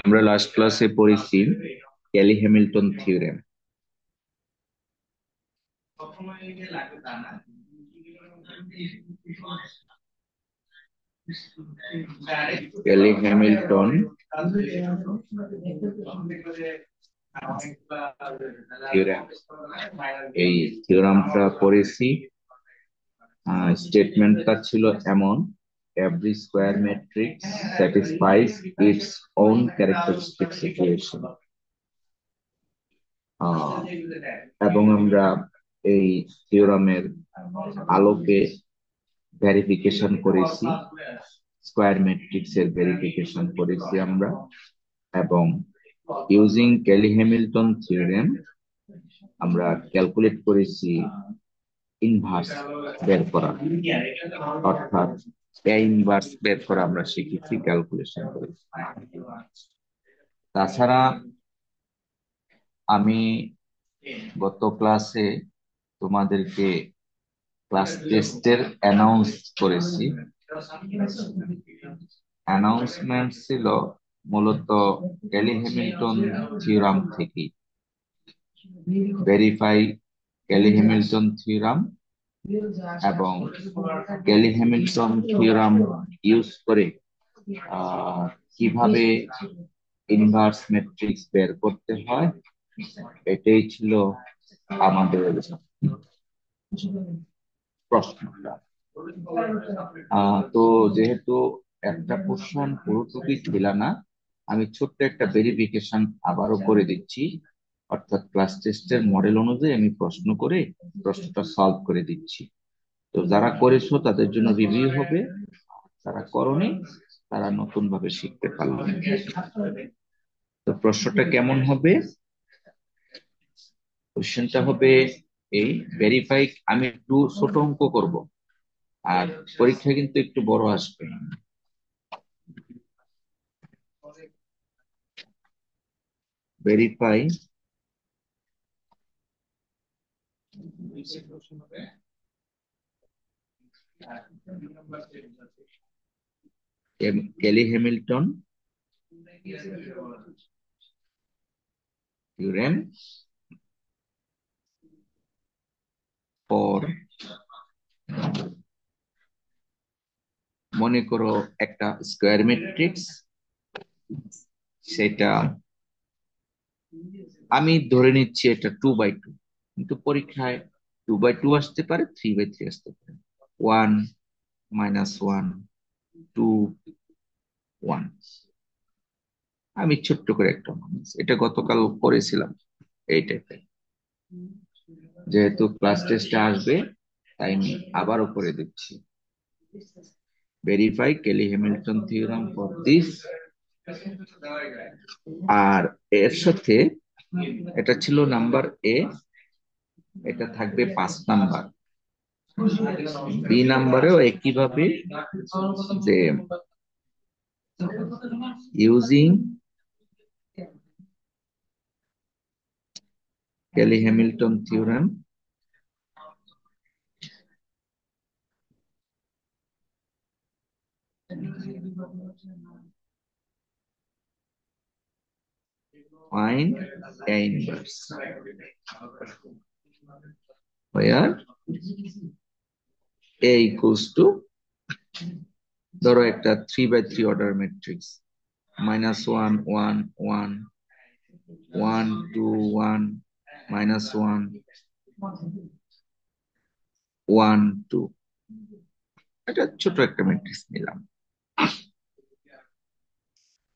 আমরা লাস্ট ক্লাসে পড়েছি Kelly Hamilton theorem. Kelly Hamilton theorem, এই থিওরামটা পড়েছি। স্টেটমেন্টটা ছিল এমন: every square matrix satisfies its own characteristic situation. এবং আমরা এই থিওরামের আলোকে ভেরিফিকেশন করেছি, স্কয়ার ম্যাট্রিক্স এর ভেরিফিকেশন করেছি আমরা। এবং ইউজিং ক্যালি হ্যামিল্টন থিওরেম আমরা ক্যালকুলেট করেছি ইনভার্স বের করা, অর্থাৎ এ ইনভার্স বের করা আমরা শিখেছি, ক্যালকুলেশন করেছি। তাছাড়া আমি গত ক্লাসে তোমাদেরকে ক্লাস টেস্টের অ্যানাউন্স করেছি। অ্যানাউন্সমেন্ট ছিল মূলত ক্যালি হ্যামিল্টন থিওরাম থেকে, ভেরিফাই ক্যালি হ্যামিল্টন থিওরাম এবং ক্যালি হ্যামিল্টন থিওরাম ইউজ করে কিভাবে ইনভার্স ম্যাট্রিক্স বের করতে হয়, এটাই ছিল আমাদের প্রশ্নটা। তো যেহেতু একটা কোশ্চেন পুরোটুকুই ছিল না, আমি ছোট্ট একটা ভেরিফিকেশন আবারও করে দিচ্ছি। অর্থাৎ ক্লাস টেস্টের মডেল অনুযায়ী আমি প্রশ্ন করে প্রশ্নটা সলভ করে দিচ্ছি। তো যারা করেছো তাদের জন্য রিভিউ হবে, যারা করনি তারা নতুন ভাবে শিখতে পারবে। তো প্রশ্নটা কেমন হবে? কোশ্চেনটা হবে এই: ভেরিফাই, আমি একটু ছোট অঙ্ক করব, আর পরীক্ষা কিন্তু একটু বড় আসবে। Verify Cayley Hamilton theorem for, মনে করো একটা স্কয়ার ম্যাট্রিক্স, সেটা আমি ধরে নিচ্ছি এটা 2/2, কিন্তু পরীক্ষায় 2/2 আসতে পারে, 3/3 আসতে পারে, 1 -1 2 1। আমি ছোট্ট করে একটা মানুষ, এটা গতকাল করেছিলাম এই টাইপের। যেহেতু ক্লাস টেস্টে আসবে তাই আমি আবারও করে দিচ্ছি। Verify Cayley Hamilton theorem for this. আর এর সাথে এটা ছিল নাম্বার এ, এটা থাকবে 5 নাম্বার। বি নাম্বারেও একইভাবে, যে using Kelly Hamilton theorem find A inverse where A equals to, ধরো একটা 3/3 অর্ডার ম্যাট্রিক্স, -1 1 1 1 2 1 -1 1 2। এটা ছোট একটা ম্যাট্রিক্স নিলাম।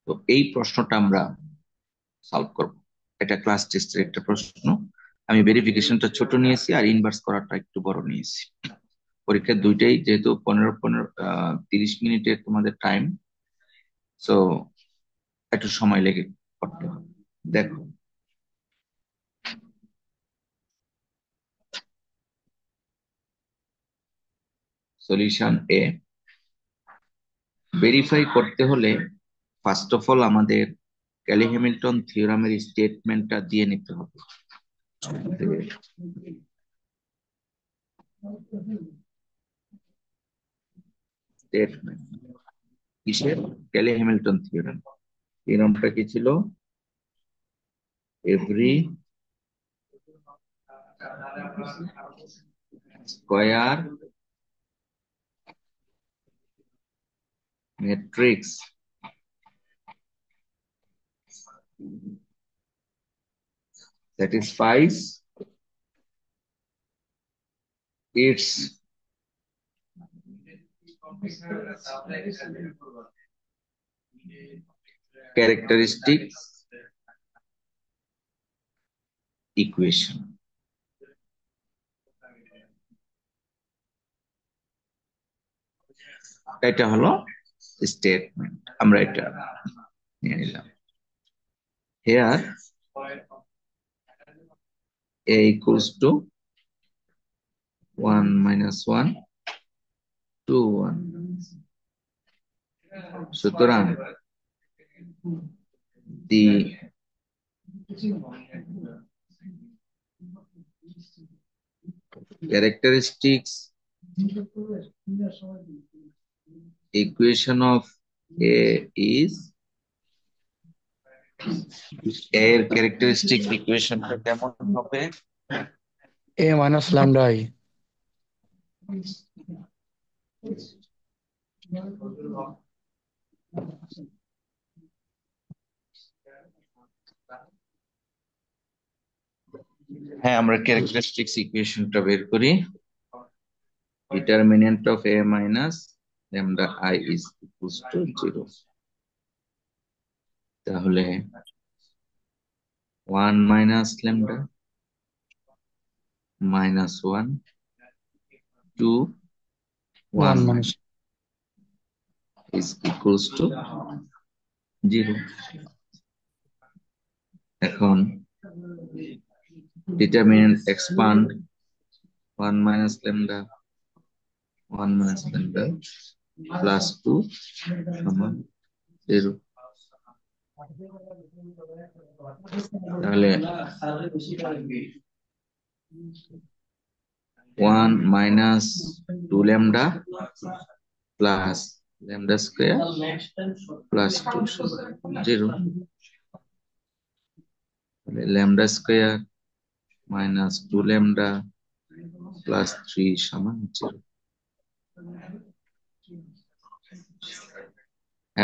তো এই প্রশ্নটা আমরা সলভ করব। এটা ক্লাস টেস্টের একটা প্রশ্ন। আমি ভেরিফিকেশনটা ছোট নিয়েছি আর ইনভার্স করাটা একটু বড় নিয়েছি। পরীক্ষার দুইটাই যেহেতু 30 মিনিটের তোমাদের টাইম, সো একটু সময় লেগে করতে হবে। দেখো, সলিউশন এ। ভেরিফাই করতে হলে ফার্স্ট অফ অল আমাদের ক্যালি হ্যামিল্টন থিওরামের স্টেটমেন্টটা দিয়ে নিতে হবে। স্টেটমেন্ট কিসের? Kelly Hamilton theorem. থিওরেমটা কি ছিল? Every square matrix satisfies its characteristic equation. এটা হলো স্টেটমেন্ট, আমরা এটা নিয়ে নিলাম। Here a equals to 1 minus 1 2 1, সুতরাং the characteristics equation of a is, এর ক্যারেক্টারিস্টিক ইকুয়েশনটা কেমন হবে? A minus lambda I. হ্যাঁ, আমরা ক্যারেক্টারিস্টিক্স ইকুয়েশনটা বের করি। Determinant of a minus lambda I is equals to 0। তাহলে 1 minus lambda minus 1 2 1 1 minus. is equals to 0। এখন determinant expand 1 minus lambda 1 minus lambda plus 2 সমান 0। তাহলে 1 minus 2 lambda plus lambda square plus 2 সমান 0। lambda square minus 2 lambda plus 3 সমান 0।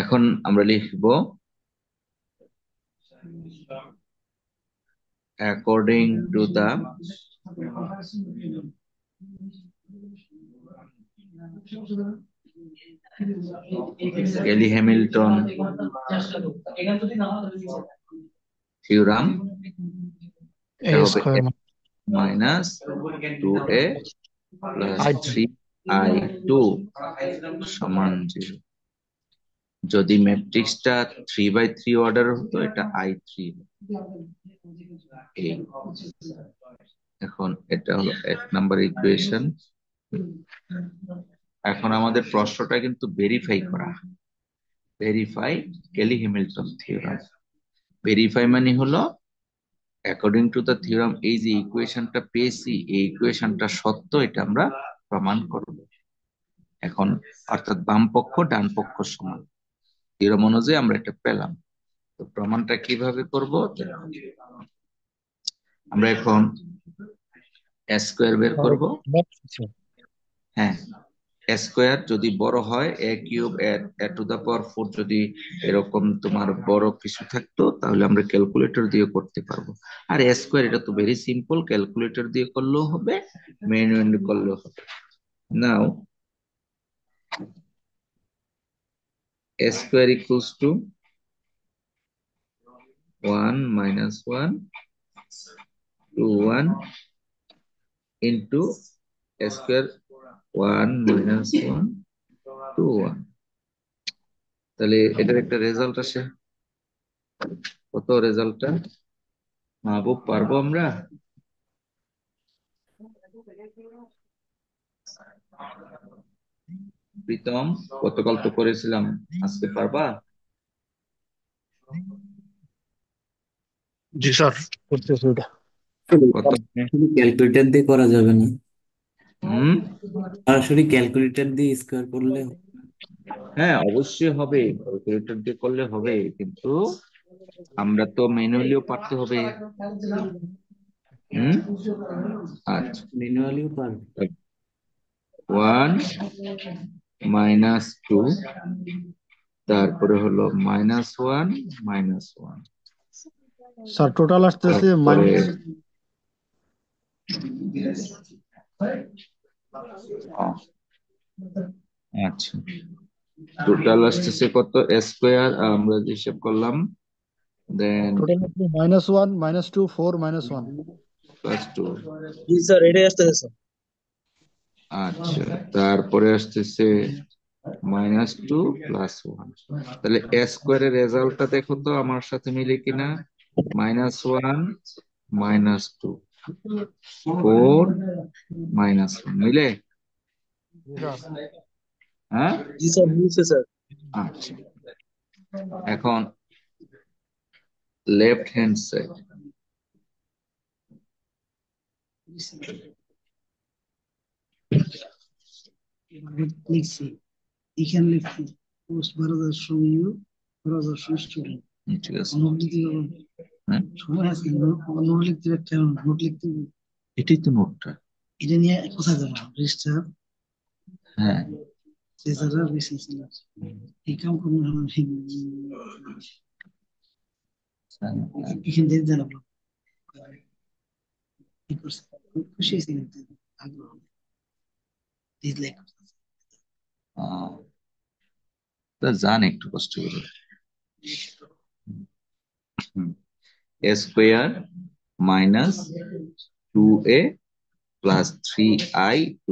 এখন আমরা লিখব according to the Cayley-Hamilton theorem, A square minus 2a plus I3. 3i2 সমান 0। যদি ম্যাট্রিক্সটা 3/3 অর্ডার হতো, এটা I3। এখন এটা হলো 1 নাম্বার ইকুয়েশন। এখন আমাদের প্রশ্নটা কিন্তু ভেরিফাই করা, ভেরিফাই ক্যালি-হ্যামিল্টন থিওরেম। ভেরিফাই মানে হলো অ্যাকর্ডিং টু দ্য থিওরেম, এই যে ইকুয়েশনটা পেয়েছি এই ইকুয়েশনটা সত্য, এটা আমরা প্রমাণ করব। এখন অর্থাৎ বাম পক্ষ ডান পক্ষ সমান, থিওরেম অনুযায়ী আমরা এটা পেলাম। তো প্রমাণটা কিভাবে করব? আমরা এখন a স্কয়ার বের করব। হ্যাঁ, a স্কয়ার যদি বড় হয় a cube a to the power 4, যদি এরকম তোমার বড় কিছু থাকতো তাহলে আমরা ক্যালকুলেটর দিয়ে করতে পারবো। আর a স্কয়ার এটা তো ভেরি সিম্পল, ক্যালকুলেটর দিয়ে করলেও হবে, ম্যানুয়ালি করলেও হবে। নাও a square equals to 1 minus 1 2 1 into a square 1 minus 1 2 1। তাহলে এটার একটা রেজাল্ট আসে, কত রেজাল্টটা মাহবুব পারবো আমরা? প্রীতম গতকাল তো করেছিলাম, আজকে পারবা? জি স্যার, করতেছি ওটা। কত? শুধু ক্যালকুলেটর দিয়ে করা যাবে না, হুম, সরাসরি ক্যালকুলেটর দিয়ে স্কোয়ার করলে হ্যাঁ, অবশ্যই হবে, ক্যালকুলেটর দিয়ে করলে হবে, কিন্তু আমরা তো ম্যানুয়ালিও পারতে হবে। হুম। আচ্ছা, ম্যানুয়ালিও পারবে। 1 - 2, তারপরে হলো -1 -1, স্যার টোটাল আসতেছে তারপরে মাইনাস। আচ্ছা, টোটাল আসতেছে কত স্কোয়ার আমরা যে হিসাব করলাম, দেন টোটাল আসছে -1 -2 4 -1। +2। জি স্যার, এটাই আসতেছে স্যার। আচ্ছা, তারপরে আসতেছে -2 +1। তাহলে স্কোয়ারের রেজাল্টটা দেখো তো আমার সাথে মিলে কিনা। -1 -2 4 -1 মিলে। জি স্যার। হ্যাঁ। জি স্যার, মিলছে স্যার। আচ্ছা, এখন লেফট হ্যান্ড সাইড। লিখছি, এখানে লিখছি post Bharat from you, Bharat from student। ঠিক আছে। নোট দিতে হবে, হ্যাঁ, সময় আছে, নোট লিখতে হবে, কেন নোট লিখতে হবে? এটাই তো নোটটা। এটা নিয়ে কোথায় যাবো? রেজিস্টার, হ্যাঁ। ট্রেজারার, রিসেন্সিলার, এই কাম করবো না আমি। এখান থেকে জানাবো কি করছে, খুশি হয়েছে কিন্তু, আগ্রহ ডিসলাইক করতেছে। তা জান একটু কষ্ট করে। Square -2a +3i2।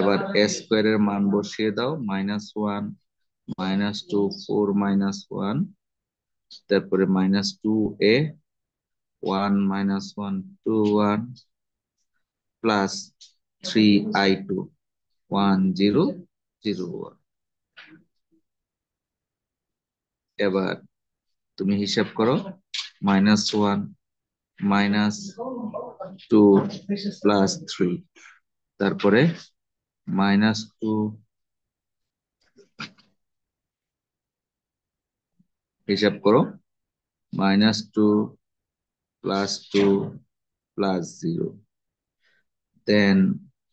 এবার স্কোয়ারের মান বসিয়ে দাও, -1 -2 4 -1, তারপরে -2a 1 -1 2 1 +3i2 1 0 0 1। এবার তুমি হিসাব করো, -1 -2 +3, তারপরে -2, হিসাব করো, -2 +2 +0, then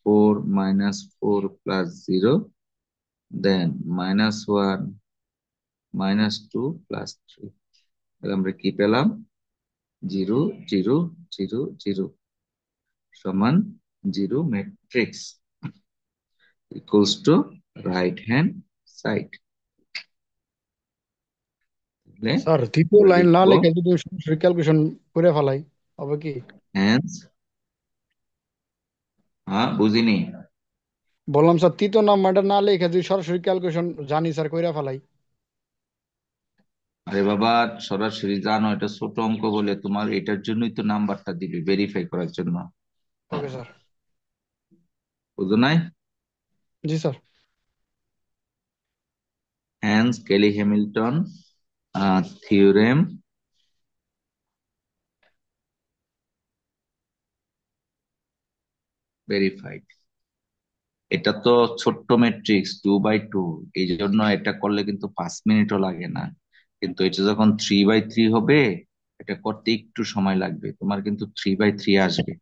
4 -4 +0, then -1 -2 +3। তাহলে আমরা কি পেলাম? 0 0 0 0 সমান 0 matrix equals to right hand side। তাহলে স্যার দ্বিতীয় আমরা লাইন না লিখবো লিখে যদি সরাসরি ক্যালকুলেশন করে ফেলাই হবে কি? hence। হ্যাঁ, বুঝিনি। বললাম স্যার তৃতীয় নাম্বারটা না লিখে যদি সরাসরি ক্যালকুলেশন জানি স্যার করে ফেলাই। আরে বাবা, সরাসরি জানো এটা ছোট অঙ্ক বলে তোমার এটার জন্যই তো নাম্বারটা দিবে, ভেরিফাই করার জন্য। Okay sir. বুঝো নাই? জি স্যার। হ্যান্স কেলি হ্যামিল্টন থিওরেম ভেরিফাইড। এটা তো ছোট্ট ম্যাট্রিক্স 2/2, এই জন্য এটা করলে কিন্তু 5 মিনিটও লাগে না। কিন্তু এটা যখন 3/3 হবে, এটা করতে একটু সময় লাগবে, তোমার কিন্তু 3/3 আসবে।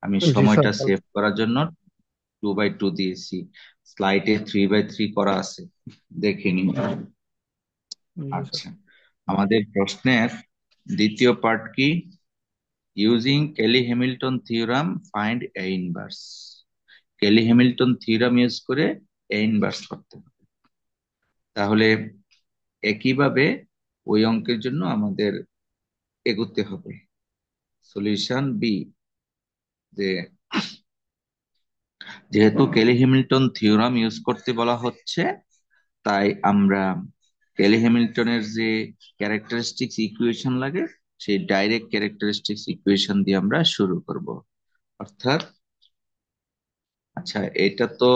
আমি জি স্যার। সময়টা সেভ করার জন্য 2/2 দিয়েছি। স্লাইডে 3/3 করা আছে, দেখে নিন। জি স্যার। আচ্ছা, আমাদের প্রশ্নের দ্বিতীয় পার্ট কি? Using Kelly Hamilton theorem find A inverse. Kelly Hamilton theorem use করে এ ইনভার্স করতে হবে। তাহলে একইভাবে ওই অঙ্কের জন্য আমাদের এগোতে হবে। সলিউশন বি, যে যেহেতু কেলি হ্যামিল্টন থিওরাম ইউজ করতে বলা হচ্ছে, তাই আমরা কেলি হ্যামিল্টনের যে ক্যারেক্টারিস্টিক্স ইকুয়েশন লাগে, সেই ডাইরেক্ট ক্যারেক্টারিস্টিক্স ইকুয়েশন দিয়ে আমরা শুরু করব। অর্থাৎ, আচ্ছা, এটা তো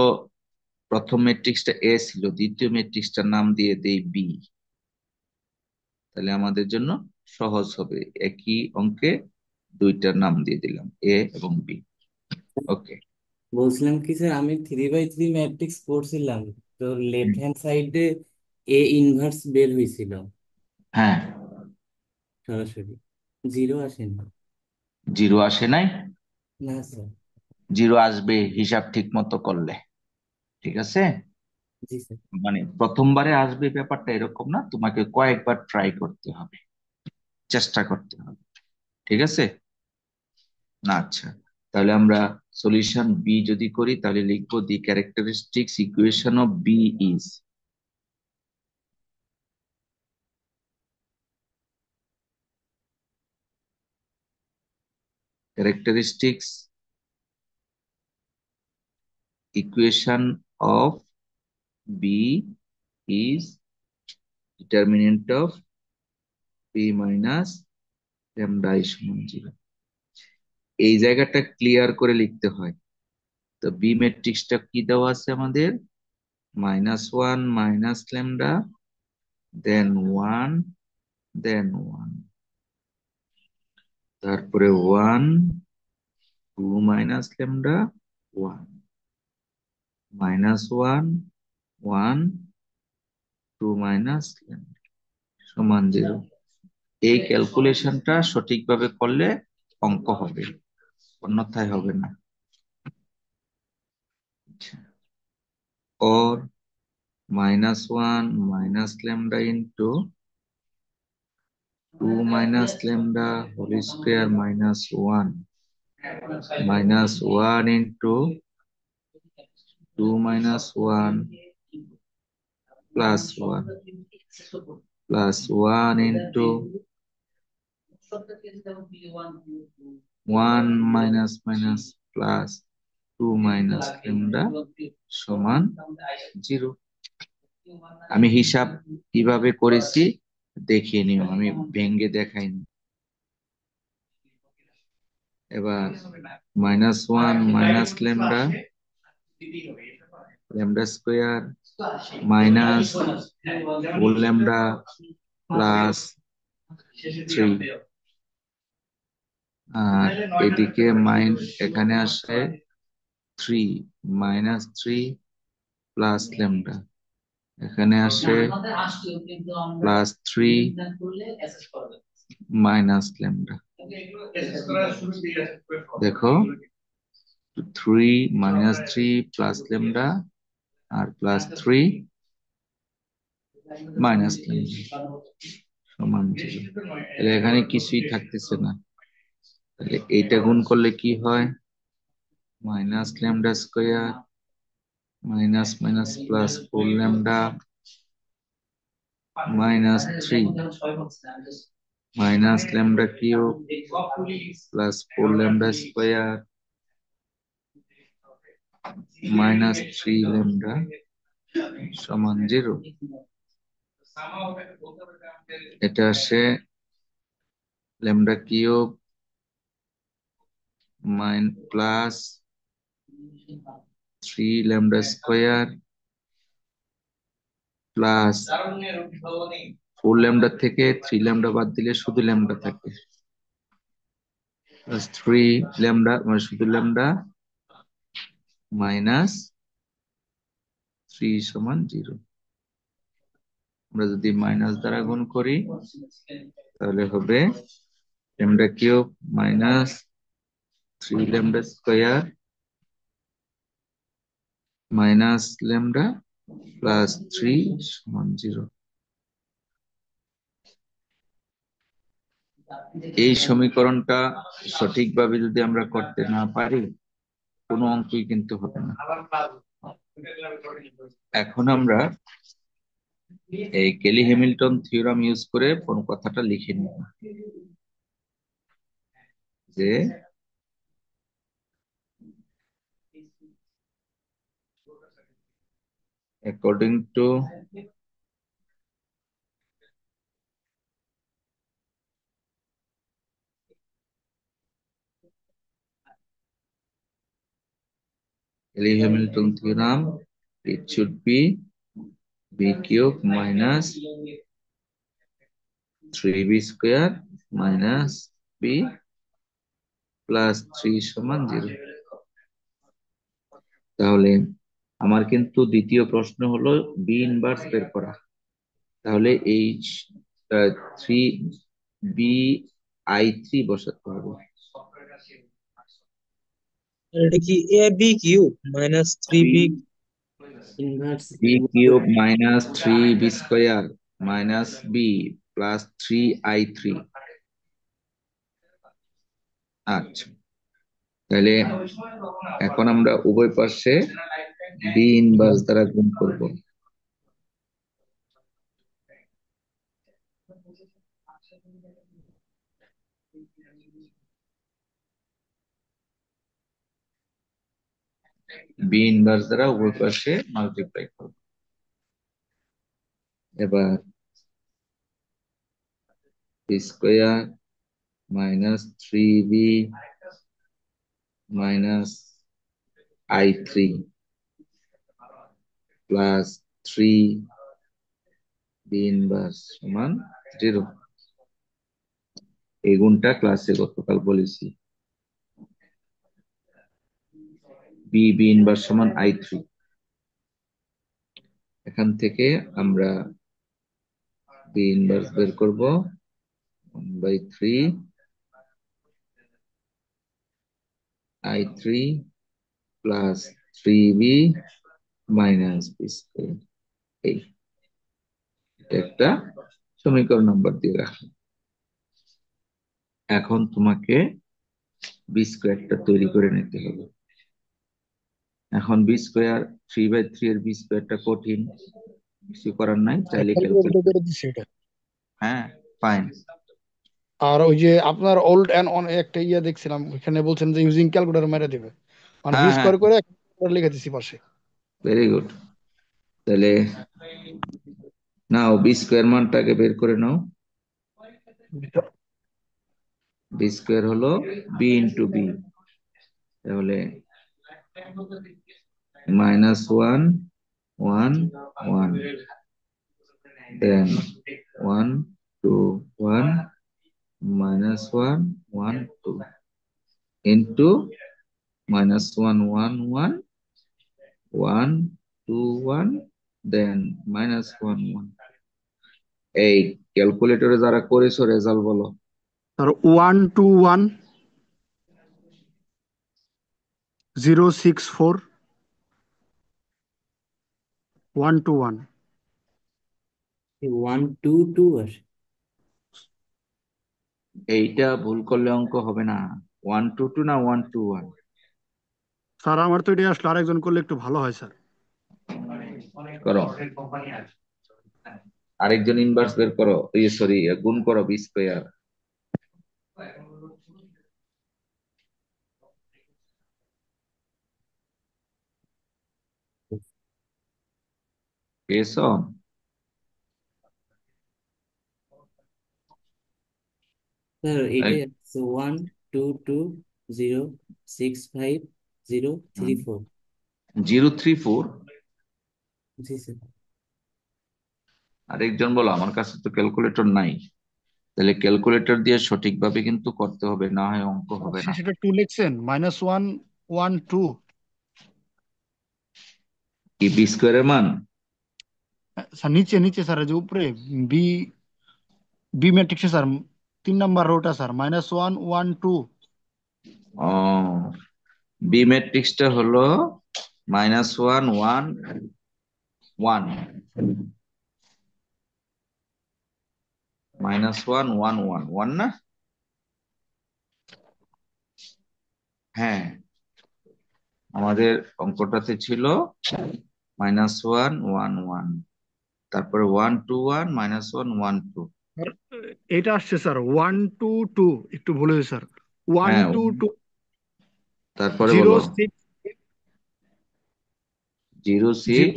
প্রথম ম্যাট্রিক্সটা এ ছিল, দ্বিতীয় ম্যাট্রিক্সটার নাম দিয়ে দেই বি। তাহলে আমাদের জন্য সহজ হবে, একই অঙ্কে দুইটার নাম দিয়ে দিলাম, এ এবং বি। ওকে। বলছিলাম কি স্যার, আমি 3/3 ম্যাট্রিক্স করছিলাম, তো লেফট হ্যান্ড সাইডে এ ইনভার্স বের হয়েছিল হ্যাঁ, সরাসরি, জিরো আসেনি। জিরো আসে নাই। না স্যার। জিরো আসবে হিসাব ঠিক মতো করলে, ঠিক আছে। জি স্যার। মানে প্রথমবারে আসবে ব্যাপারটা এরকম না, তোমাকে কয়েকবার ট্রাই করতে হবে, চেষ্টা করতে হবে, ঠিক আছে। না আচ্ছা, তাহলে আমরা সলিউশন বি যদি করি তাহলে লিখবো the characteristics equation of B is, characteristics equation of B is determinant of B minus lambda I সমান 0। এই জায়গাটা ক্লিয়ার করে লিখতে হয়। তো বি ম্যাট্রিক্সটা কি দেওয়া আছে আমাদের, -1 মাইনাস ল্যামডা, দেন 1, দেন 1, তারপরে 1, 2 মাইনাস ল্যামডা, 1, -1, 1, 2 মাইনাস ল্যামডা সমান 0। এই ক্যালকুলেশনটা সঠিকভাবে করলে অঙ্ক হবে, অন্যথায় হবে না। or -1 minus lambda into 2 minus lambda whole square minus 1 minus 1 into 2 minus 1 plus 1 plus 1 into 1 minus minus plus 2 minus lambda সমান 0। আমি হিসাব কিভাবে করেছি দেখিয়ে নিও, আমি ভেঙ্গে দেখাইনি। এবার -1 minus lambda, lambda square minus whole lambda plus 3, আর এদিকে এখানে আসে 3 -3 প্লাস ল্যামডা, এখানে আসে +3 মাইনাস ল্যামডা। দেখো 3 -3 প্লাস ল্যামডা আর +3 মাইনাস ল্যামডা সমান 0। তাহলে এখানে কিছুই থাকতেছে না, তাহলে এইটা গুণ করলে কি হয়, minus lambda square minus minus plus 4 lambda -3 minus lambda cube plus 4 lambda square -3 lambda সমান 0। এটা আসে lambda cube plus 3 lambda square plus 4 lambda থেকে 3 ল্যামডা বাদ দিলে শুধু ল্যামডা থাকে, প্লাস 3 ল্যামডা মানে শুধু ল্যামডা -3 সমান 0। আমরা যদি মাইনাস দ্বারা গুণ করি তাহলে হবে lambda cube -3 lambda square minus lambda plus 3 সমান 0। এই সমীকরণটা সঠিকভাবে যদি আমরা করতে না পারি কোনো অঙ্কই কিন্তু হবে না। এখন আমরা এই কেলি হ্যামিল্টন থিওরাম ইউজ করে কোন কথাটা লিখে নিব যে according to Cayley Hamilton theorem, it should be b cube minus 3b square minus b plus 3 সমান 0। তাহলে আমার কিন্তু দ্বিতীয় প্রশ্ন হলো বি ইনভার্স বের করা। তাহলে এই 3 BI3 বসাতে হবে। এটা কি A B cube minus three B inverse B cube minus 3B² minus B plus 3I3। আচ্ছা, তাহলে এখন আমরা উভয় পাশে বি ইনভার্স দ্বারা গুণ করব। বি ইনভার্স দ্বারা উভয় পাশে মাল্টিপ্লাই করব। এবার B minus 3B minus I3 plus 3B inverse সমান 0। এই গুণটা ক্লাসে গতকাল বলেছি। বি ইনভার্স সমান I3। এখান থেকে আমরা বি ইনভার্স বের করব 1/3 I3 plus 3B minus B²। এই এটা একটা সমীকরণ নাম্বার দিয়ে রাখলাম। এখন তোমাকে B² তৈরি করে নিতে হবে। এখন B², 3/3 এর B² কঠিন, কিছু করার নাই, চাইলে ক্যালকুলেটর ক্যালকুলেট। করে দিছি এটা। হ্যাঁ, ফাইন। আর ওই যে আপনার ওল্ড এন্ড অন একটা ইয়া দেখছিলাম, ওখানে বলছেন যে ইউজিং ক্যালকুলেটর মেরে দিবে, মানে হ্যাঁ বি হ্যাঁ, স্কোয়ার করে লিখে দিছি পাশে। Very good. তাহলে নাও B² মানটাকে বের করে নাও। B² হলো B ইন্টু বি, তাহলে -1 1 1 দেন 1 2 1 -1 1 2 ইন্টু -1 1 1 1 2 1 দেন -1 1। এই ক্যালকুলেটরে যারা করেছো রেজাল্ট বলো। আর 121 064 121। 122 আসে। এইটা ভুল করলে অঙ্ক হবে না। 122 না 121? স্যার আমার তো এটা আসলে আরেকজন করলে একটু ভালো হয় স্যার। করো, আরেকজন ইনভার্স বের করো, সরি গুণ করো B²। পেয়েছো? স্যার এটাই আছে 122 065 034। 034? জি স্যার। আরেকজন বলো, আমার কাছে তো ক্যালকুলেটর নাই। তাহলে ক্যালকুলেটর দিয়ে সঠিকভাবে কিন্তু করতে হবে, না হয় অঙ্ক হবে না। সেটা 2 লিখছেন, -112। কি B² এর মান? স্যার নিচে নিচে স্যার, এই যে উপরে বি বি ম্যাট্রিক্সে স্যার 3 নাম্বার রোটা স্যার -112। ও, বি ম্যাট্রিক্সটা হলো -1 1 1 -1 1 1 1 না? হ্যাঁ, আমাদের অঙ্কটাতে ছিল -1 1 1, তারপরে 1 2 1 -1 1 2। আর এটা আসছে স্যার 122, একটু ভুল হয়েছে স্যার। ওয়ান হ্যাঁ, টু টু তারপরে জিরো বলো সিক্স 06 0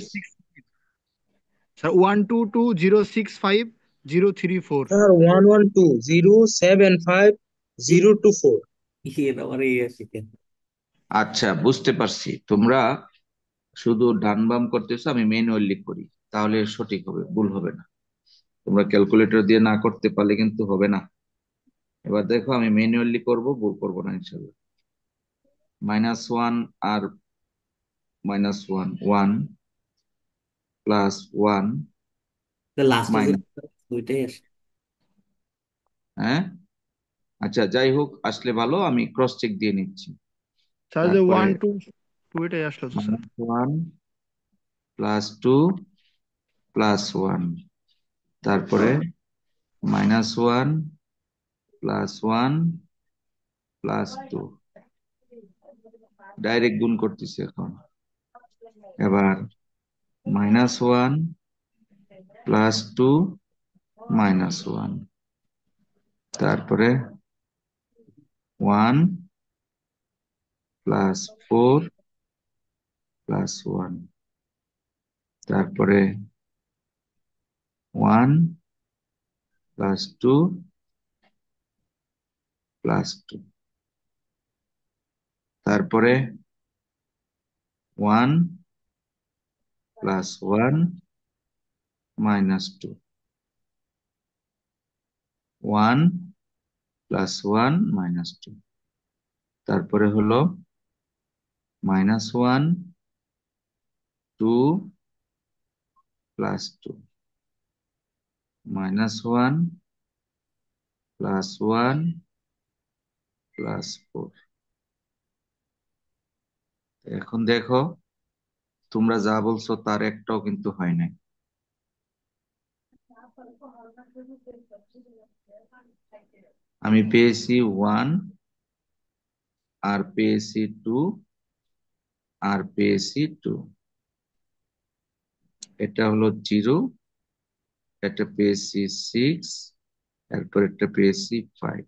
স্যার 122 065 034। স্যার 112 075 024। এর আবার এই আসে কেন? আচ্ছা, বুঝতে পারছি। তোমরা শুধু ডান বাম করতেছো, আমি ম্যানুয়ালি করি, তাহলে সঠিক হবে, ভুল হবে না। তোমরা ক্যালকুলেটর দিয়ে না করতে পারলে কিন্তু হবে না। এবার দেখো, আমি ম্যানুয়ালি করব, ভুল করবো না ইনশাল্লাহ। -1 আর minus one, one plus one লাস্টে মাইনাস, ওইটাই আসে। হ্যাঁ আচ্ছা যাই হোক, আসলে ভালো, আমি ক্রস চেক দিয়ে নিচ্ছি। স্যার যে তারপরে 1 2 2 এটাই আসলো তো sir. Minus one plus two plus one, তারপরে minus one plus one plus two, direct গুণ করতেছি এখন। এবার minus one plus two minus one, তারপরে one plus four plus one, তারপরে one plus two plus two, তারপরে one plus one minus two, one plus one minus two, তারপরে হলো minus one two plus two, minus one plus one plus four. এখন দেখো, তোমরা যা বলছো তার একটাও কিন্তু হয় নাই। আমি পেয়েছি ওয়ান, আর পেয়েছি টু, আর পেয়েছি টু। এটা হলো জিরো, এটা পেয়েছি সিক্স, তারপর এটা পেয়েছি ফাইভ,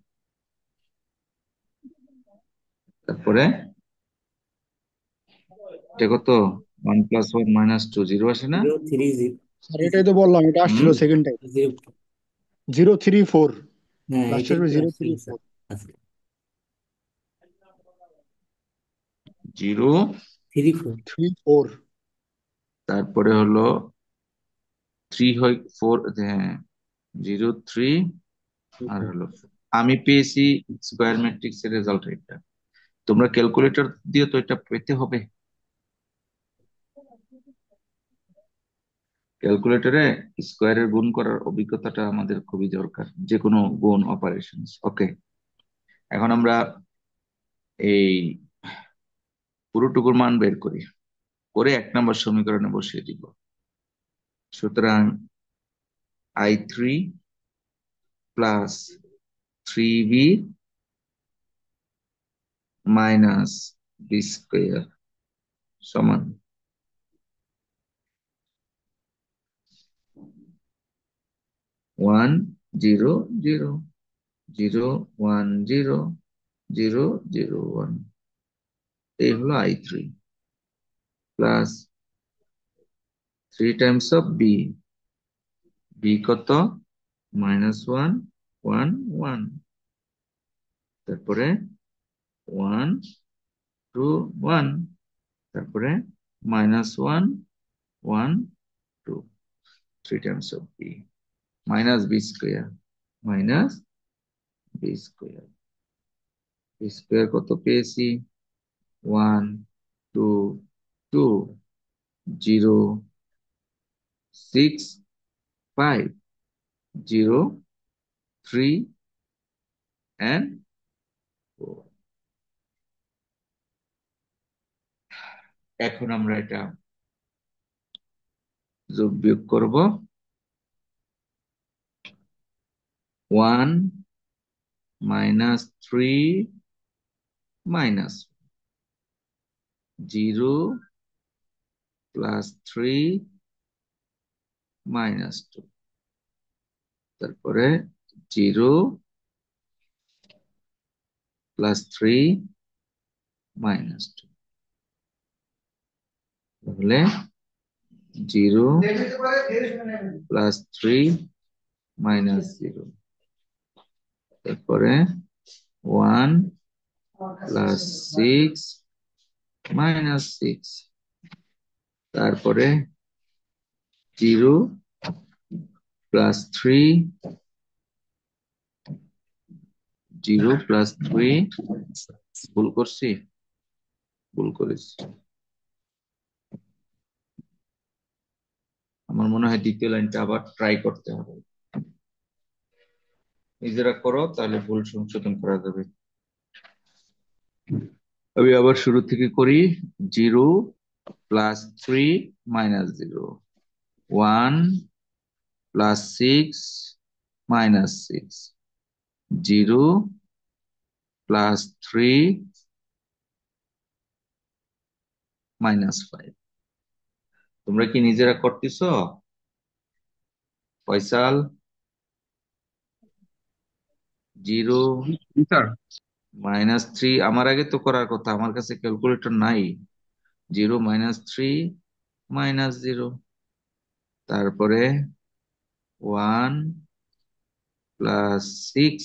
তারপরে এটা কত, one plus one minus two, zero আসে না? 0 3 স্যার এটাই তো বললাম, এটা আসছিল হুম, সেকেন্ড টাইম 0। 0 3 4, হ্যাঁ লাস্টের এটাই তো 0 আসছিল 3 স্যার 4। আজকে। জিরো 3 4। 3 4। তারপরে হলো থ্রি হয় ফোর, হ্যাঁ জিরো থ্রি, আর হলো four। আমি পেয়েছি স্কোয়ার ম্যাট্রিক্স এর রেজাল্ট এটা। তোমরা ক্যালকুলেটর দিয়ে তো এটা পেতে হবে, ক্যালকুলেটরে স্কোয়ারের গুণ করার অভিজ্ঞতাটা আমাদের খুবই দরকার, যে কোনো গুণ অপারেশন। ওকে, এখন আমরা এই পুরোটুকুর মান বের করি, করে 1 নম্বর সমীকরণে বসিয়ে দিব। সুতরাং i3 plus 3b minus B square সমান 1 0 0 0 1 0 0 0 1। এই হলো i3 plus 3 times of B, B কত, মাইনাস ওয়ান ওয়ান ওয়ান, তারপরে ওয়ান টু ওয়ান, তারপরে minus one one two, 3 times of B minus B square, minus B square. B square কত পেয়েছি, one two two, zero six five, zero three and four. এখন আমরা এটা যোগ বিয়োগ করব। One minus three minus zero plus three minus two, তারপরে zero plus three minus two, তাহলে zero plus three minus zero, তারপরে one plus six minus six, তারপরে zero plus three, zero plus three, ভুল করছি, ভুল করেছি, আমার মনে হয় দ্বিতীয় লাইনটা আবার ট্রাই করতে হবে। নিজেরা করো, তাহলে ভুল সংশোধন করা যাবে। আমি আবার শুরু থেকে করি। 0 plus 3 minus 0, 1 plus 6 minus 6, 0 plus 3 minus 5। তোমরা কি নিজেরা করতেছ? ফয়সাল? 0 স্যার মাইনাস 3, আমার আগে তো করার কথা, আমার কাছে ক্যালকুলেটর নাই। 0 মাইনাস 3 মাইনাস 0, তারপরে 1 প্লাস 6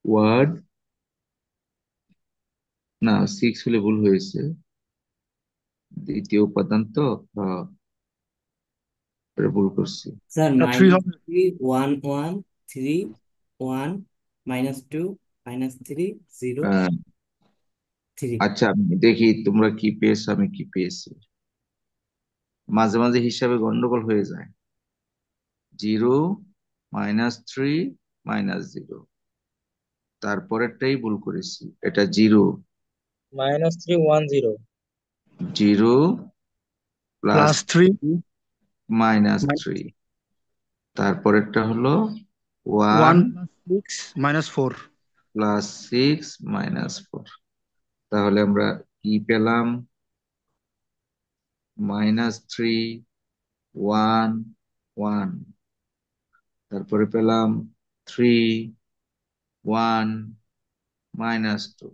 ওয়ার্ড, না 6 হলে ভুল হয়েছে, দ্বিতীয় উপাদান তো, এটা ভুল করছি। স্যার 3 হবে। -3 1 1 3 1 -2 -3 0 আহ, 3। আচ্ছা, আমি দেখি তোমরা কি পেয়েছো, আমি কি পেয়েছি। মাঝে মাঝে হিসাবে গন্ডগোল হয়ে যায়। 0 মাইনাস 3 মাইনাস 0, তারপরেরটাই ভুল করেছি, এটা 0 -3 1 0 0 প্লাস প্লাস 3 মাইনাস 3, তারপরেরটা হলো 1 1 প্লাস 6 মাইনাস 4। Plus 6 minus 4। তাহলে আমরা কি পেলাম? -3 1 1, তারপরে পেলাম 3 1 -2,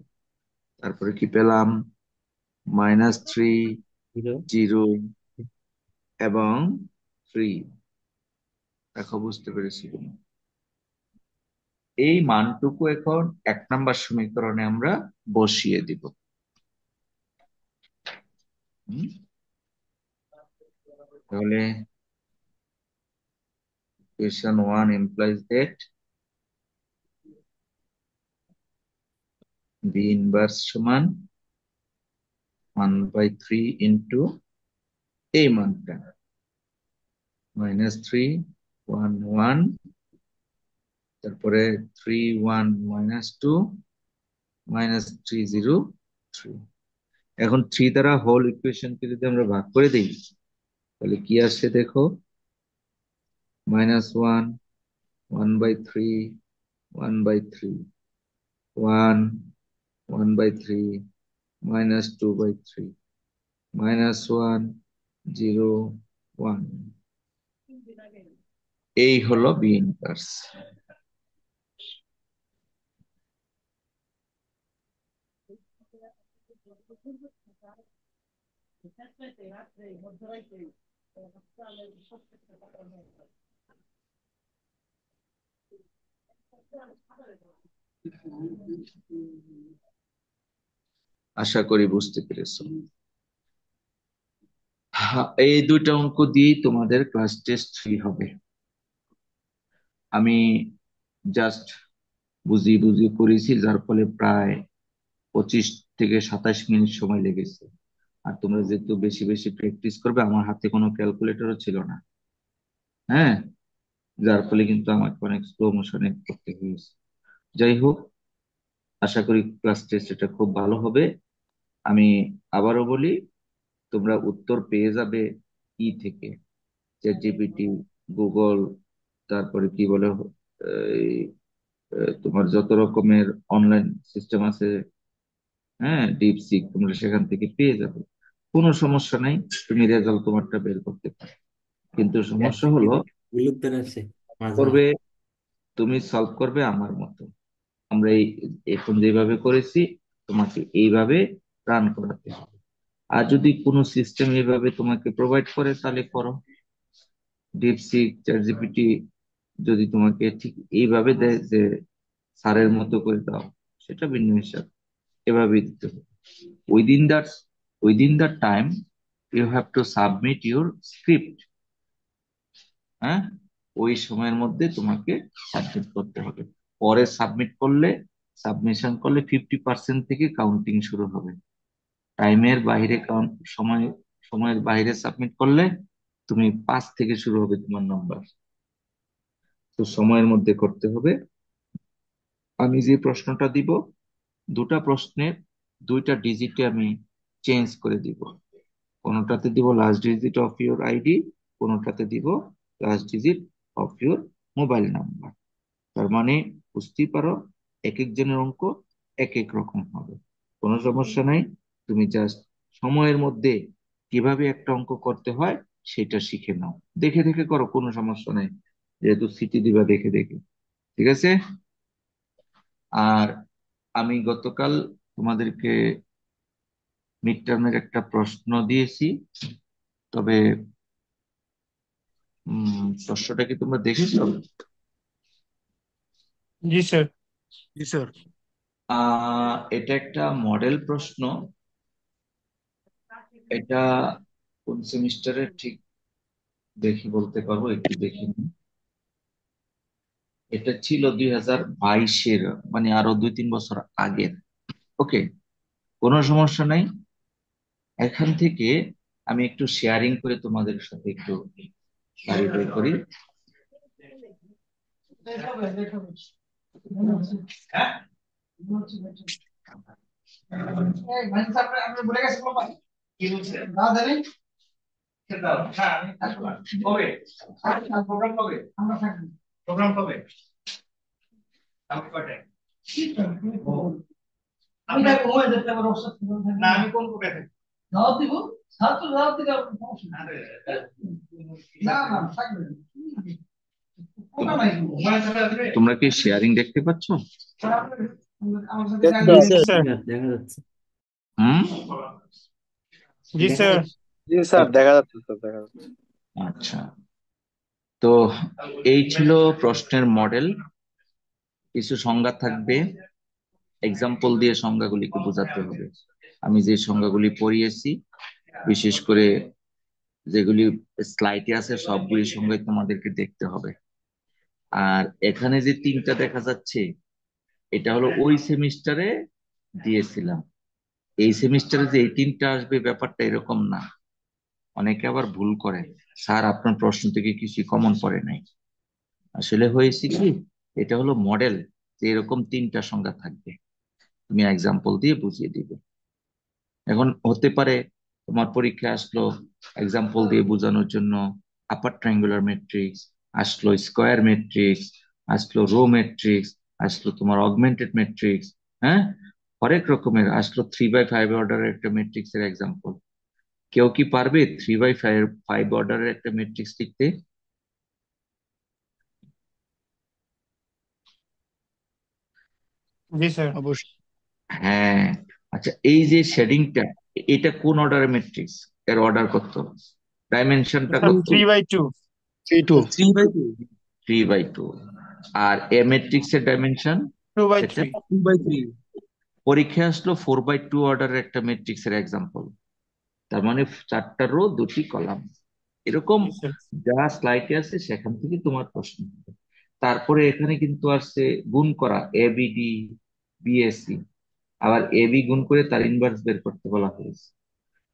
তারপরে কি পেলাম? -3 0 0 এবং 3। দেখো বুঝতে পেরেছি কিনা। এই মানটুকু এখন 1 নাম্বার সমীকরণে আমরা বসিয়ে দিব। হুম? তাহলে equation 1 implies that b inverse সমান 1/3 into এই মানটা -3 1 1, তারপরে 3 1 -2 -3 0 3। এখন 3 দ্বারা হোল ইকুয়েশনকে যদি আমরা ভাগ করে দিই, তাহলে কি আসছে দেখো? -1 1/3 1/3, 1 1/3, -2/3, -1 0 1। এই হলো বি ইনভার্স। আশা করি বুঝতে পেরেছো। এই দুইটা অঙ্ক দিয়ে তোমাদের ক্লাস টেস্ট 3 হবে। আমি জাস্ট বুঝিয়ে বুঝিয়ে করেছি, যার ফলে প্রায় 25 থেকে 27 মিনিট সময় লেগেছে। আর তোমরা যেহেতু বেশি বেশি প্র্যাকটিস করবে, আমার হাতে কোনো ক্যালকুলেটরও ছিল না, হ্যাঁ, যার ফলে কিন্তু আমাকে অনেক স্লো মোশনে করতে হয়েছে। যাই হোক, আশা করি ক্লাস টেস্ট এটা খুব ভালো হবে। আমি আবারও বলি, তোমরা উত্তর পেয়ে যাবে ই থেকে, চ্যাট জিপিটি, গুগল, তারপরে কি বলে, এই, তোমার যত রকমের অনলাইন সিস্টেম আছে, হ্যাঁ, ডিপসিক, তোমরা সেখান থেকে পেয়ে যাবে। কোনো সমস্যা নাই, তুমি রেজাল্ট তোমারটা বের করতে পারো। কিন্তু সমস্যা হলো, ভুল উত্তর আসে মাঝে করবে, মাঝে। তুমি সলভ করবে আমার মতো। আমরা এই এখন যেভাবে করেছি, তোমাকে এইভাবে রান করাতে হবে। আর যদি কোনো সিস্টেম এইভাবে তোমাকে প্রোভাইড করে, তাহলে করো। ডিপসিক, চ্যাটজিপিটি যদি তোমাকে ঠিক এইভাবে দেয় যে স্যারের মতো করে দাও, সেটা ভিন্ন হিসাব। এভাবেই দিতে হবে। Within that within the time you have to submit your script. হ্যাঁ, ওই সময়ের মধ্যে তোমাকে সাবমিট করতে হবে। পরে সাবমিশন করলে 50% থেকে কাউন্টিং শুরু হবে। টাইমের বাইরে সময়ের বাইরে সাবমিট করলে তুমি 5 থেকে শুরু হবে তোমার নাম্বার। তো সময়ের মধ্যে করতে হবে। আমি যে প্রশ্নটা দিব, দুটা প্রশ্নের দুইটা ডিজিটে আমি চেঞ্জ করে দিব। কোনোটাতে দিব last digit of your ID, কোনোটাতে দিব last digit of your mobile number. তার মানে বুঝতেই পারো এক একজনের অঙ্ক এক এক রকম হবে। কোনো সমস্যা নাই, তুমি জাস্ট সময়ের মধ্যে কিভাবে একটা অঙ্ক করতে হয় সেটা শিখে নাও। দেখে দেখে করো, কোনো সমস্যা নাই, যেহেতু সিটি দিবা দেখে দেখে। ঠিক আছে? আর আমি গতকাল তোমাদেরকে মিড টার্মের একটা প্রশ্ন দিয়েছি, তবে প্রশ্নটা কি তোমরা দেখেছো? জি স্যার। জি স্যার। এটা একটা মডেল প্রশ্ন। এটা কোন সেমিস্টারের ঠিক দেখি বলতে পারবো, একটু দেখি নিই। এটা ছিল 2022-এর, মানে আরো 2-3 বছর আগের। ওকে, কোনো সমস্যা নাই। এখান থেকে আমি একটু শেয়ারিং করে তোমাদের সাথে একটু ক্লারিফাই করি। কি বলছেন? কবে প্রোগ্রাম কবে? প্রোগ্রাম কবে? আমি কয়টায়? আমি না ঘুমাই যেতে পারবো, না আমি কোন কোটায় থাকি? দাওয়াত দিব, ছাত্র দাওয়াত দিলে আপনার সমস্যা নেই। না না থাকবে না। কোটা নাই, ঘুমাই থাকা আসবে। তোমরা কি শেয়ারিং দেখতে পাচ্ছ? আমার সাথে Yes, জি sir. জি স্যার। দেখা যাচ্ছে। হুম। জি দেখা স্যার। যাচ্ছে। জি স্যার, Okay, দেখা যাচ্ছে স্যার, দেখা যাচ্ছে। আচ্ছা। তো এই ছিল প্রশ্নের মডেল। কিছু সংজ্ঞা থাকবে, এক্সাম্পল দিয়ে সংজ্ঞাগুলিকে বোঝাতে হবে। আমি যে সংজ্ঞাগুলি পড়িয়েছি, বিশেষ করে যেগুলি স্লাইডে আছে সবগুলি সংজ্ঞাই তোমাদেরকে দেখতে হবে। আর এখানে যে 3টা দেখা যাচ্ছে, এটা হলো ওই সেমিস্টারে দিয়েছিলাম। এই সেমিস্টারে যে এই 3টা আসবে ব্যাপারটা এরকম না। অনেকে আবার ভুল করে, স্যার আপনার প্রশ্ন থেকে কিছু কমন পড়ে নাই। আসলে হয়েছে কি, এটা হলো মডেল, যে এরকম 3টা সংজ্ঞা থাকবে, তুমি এক্সাম্পল দিয়ে বুঝিয়ে দিবে। এখন হতে পারে তোমার পরীক্ষা আসলো এক্সাম্পল দিয়ে বোঝানোর জন্য আপার ট্রায়াঙ্গুলার ম্যাট্রিক্স, আসলো স্কোয়ার ম্যাট্রিক্স, আসলো রো ম্যাট্রিক্স, আসলো তোমার অগমেন্টেড ম্যাট্রিক্স, হ্যাঁ, হরেক রকমের আসলো 3/5 অর্ডারের একটা ম্যাট্রিক্স এর এক্সাম্পল। কেউ কি পারবে 3/5 অর্ডারের একটা ম্যাট্রিক্স লিখতে? জি স্যার। অবশ্যই। হ্যাঁ। আচ্ছা, এই যে শেডিংটা, এটা কোন অর্ডারের ম্যাট্রিক্স? এর অর্ডার কত? ডাইমেনশনটা স্যার কত? 3/2। 3-2। 3/2, 3/2। আর এ ম্যাট্রিক্স এর ডাইমেনশন? এটা 2/3। 2/3. পরীক্ষা আসলো 4/2 অর্ডারের একটা ম্যাট্রিক্স এর এক্সাম্পল। তার মানে 4টা রো 2টি কলাম, এরকম জি স্যার। যা স্লাইডে আছে সেখান থেকে তোমার প্রশ্ন হবে। তারপরে এখানে কিন্তু আসছে গুণ করা, এবিডি বিএসসি, আবার এবি গুণ করে তার ইনভার্স বের করতে বলা হয়েছে।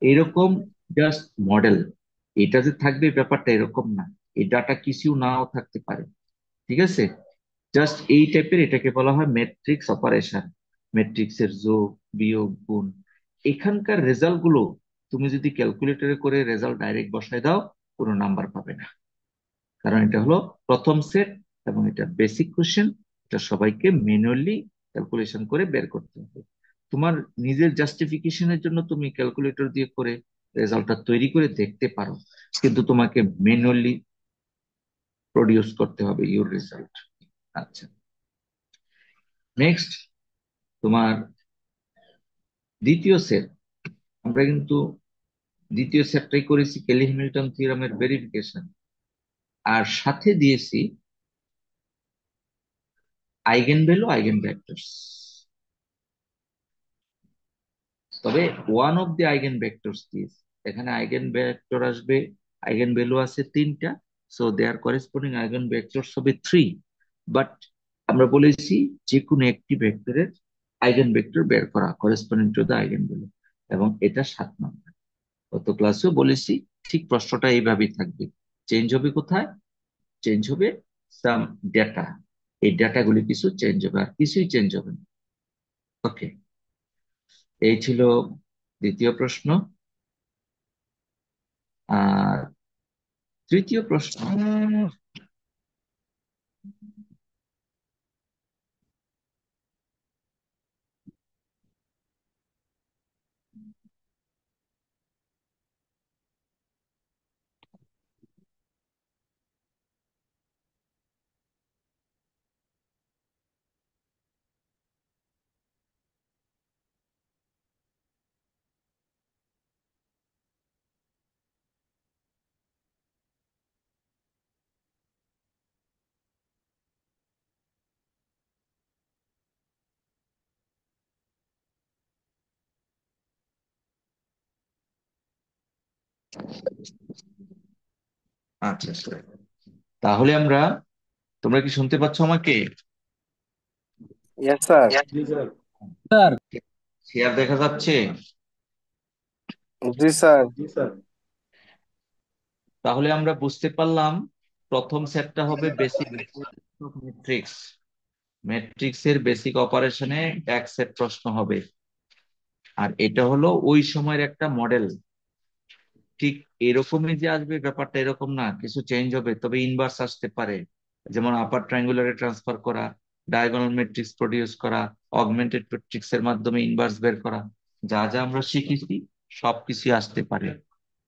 এইরকম জাস্ট মডেল। এটা যে থাকবে ব্যাপারটা এরকম না, এই ডাটা কিছু নাও থাকতে পারে। ঠিক আছে? জাস্ট এই টাইপের, এটাকে বলা হয় ম্যাট্রিক্স অপারেশন, ম্যাট্রিক্সের যোগ বিয়োগ গুণ। এখানকার রেজাল্ট গুলো তুমি যদি ক্যালকুলেটরে করে রেজাল্ট ডাইরেক্ট বসায় দাও, কোনো নাম্বার পাবে না, কারণ এটা হলো প্রথম সেট এবং এটা বেসিক কোশ্চেন। এটা সবাইকে ম্যানুয়ালি ক্যালকুলেশন করে বের করতে হবে। তোমার নিজের জাস্টিফিকেশনের জন্য তুমি ক্যালকুলেটর দিয়ে করে রেজাল্টটা তৈরি করে দেখতে পারো, কিন্তু তোমাকে ম্যানুয়ালি প্রডিউস করতে হবে ইউর রেজাল্ট। আচ্ছা, নেক্সট তোমার দ্বিতীয় সেট। আমরা কিন্তু দ্বিতীয় সেটটাই করেছি কেলি হ্যামিল্টন থিওরামের ভেরিফিকেশন, আর সাথে দিয়েছি আইগেন ভ্যালু আইগেন ভেক্টরস। তবে one of the eigenvectors দিয়েছি, এখানে আইগেন ভেক্টর আসবে, আইগেন ভ্যালু আছে 3টা, so their corresponding eigenvectors হবে 3। বাট আমরা বলেছি যে কোনো একটি ভেক্টরের আইগেন ভেক্টর বের করা corresponding to the eigen value, এবং এটা 7 নম্বর। গত ক্লাসেও বলেছি ঠিক প্রশ্নটা এইভাবেই থাকবে। চেঞ্জ হবে কোথায়? চেঞ্জ হবে সাম ডেটা। এই ডেটাগুলি কিছু চেঞ্জ হবে, আর কিছুই চেঞ্জ হবে না। ওকে, এই ছিল দ্বিতীয় প্রশ্ন। আর তৃতীয় প্রশ্ন, আচ্ছা স্যার, তাহলে আমরা, তোমরা কি শুনতে পাচ্ছ আমাকে? Yes, sir. শেয়ার দেখা যাচ্ছে? Ji, sir. তাহলে আমরা বুঝতে পারলাম প্রথম সেটটা হবে বেসিক ম্যাট্রিক্স। ম্যাট্রিক্সের বেসিক অপারেশনে এক সেট প্রশ্ন হবে, আর এটা হলো ওই সময়ের একটা মডেল। ঠিক এরকমই যে আসবে ব্যাপারটা এরকম না, কিছু চেঞ্জ হবে, তবে ইনভার্স আসতে পারে। যেমন আপার ট্রায়াঙ্গুলারে ট্রান্সফার করা, ডায়াগোনাল ম্যাট্রিক্স প্রডিউস করা, অগমেন্টেড ম্যাট্রিক্স এর মাধ্যমে ইনভার্স বের করা, যা যা আমরা শিখেছি সবকিছু আসতে পারে।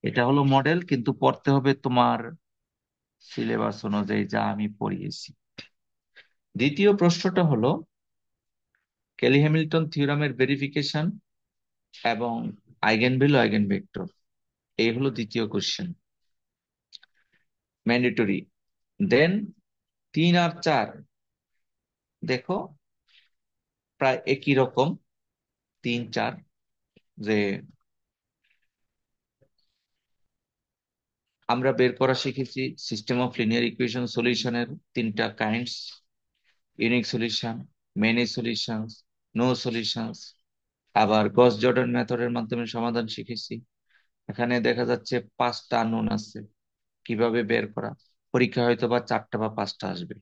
এটা হলো মডেল, কিন্তু পড়তে হবে তোমার সিলেবাস অনুযায়ী যা আমি পড়িয়েছি। দ্বিতীয় প্রশ্নটা হলো কেলি হ্যামিল্টন থিওরামের ভেরিফিকেশন এবং আইগেনভ্যালু আইগেনভেক্টর, এই হলো দ্বিতীয় কোশ্চেন, ম্যান্ডেটরি। দেন 3 আর 4 দেখো প্রায় একই রকম। 3, 4 যে আমরা বের করা শিখেছি সিস্টেম অফ লিনিয়ার ইকুয়েশন সলিউশনের 3টা kinds: unique solution, many solutions, no solutions. আবার গস জর্ডান মেথডের মাধ্যমে সমাধান শিখেছি। এখানে দেখা যাচ্ছে 5টা আননোন আছে, কিভাবে বের করা। পরীক্ষা হয়তো বা 4টা বা 5টা আসবে।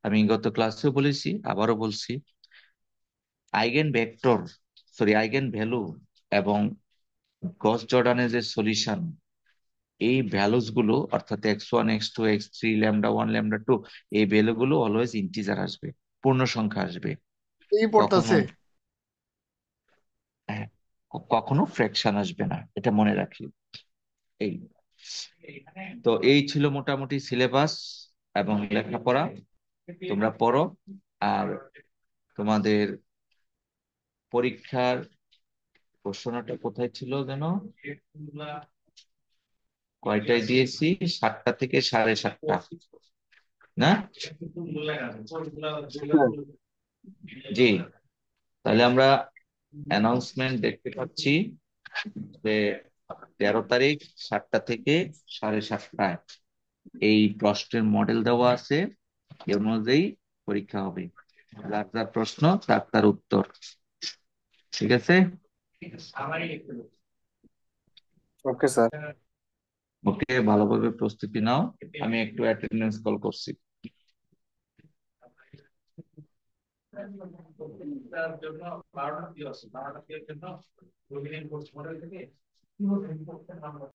আমি গত ক্লাসেও বলেছি, আবারও বলছি, eigen vector, sorry eigen value এবং গস জর্ডানের যে সলিউশন, এই ভ্যালুস গুলো অর্থাৎ x1 x2 x3 λ1 λ2, এই ভ্যালু গুলো অলওয়েজ ইন্টিজার আসবে, পূর্ণ সংখ্যা আসবে, এই কখনো পড়তেছে। হ্যাঁ, কখনো ফ্র্যাকশন আসবে না, এটা মনে রাখি। এই তো এই ছিল মোটামুটি সিলেবাস এবং লেখাপড়া। তোমরা পড়ো। আর তোমাদের পরীক্ষার ঘোষণাটা কোথায় ছিল যেন, কয়টায় দিয়েছি? 7টা থেকে 7:30, না? জি, তাহলে আমরা অ্যানাউন্সমেন্ট দেখতে পাচ্ছি যে 13 তারিখ 7টা থেকে 7:30 এই প্রশ্নের মডেল দেওয়া আছে, এর অনুযায়ী পরীক্ষা হবে। যার যার প্রশ্ন তার তার উত্তর, ঠিক আছে? Okay, sir. ওকে, ভালোভাবে প্রস্তুতি নাও। আমি একটু অ্যাটেন্ডেন্স কল করছি।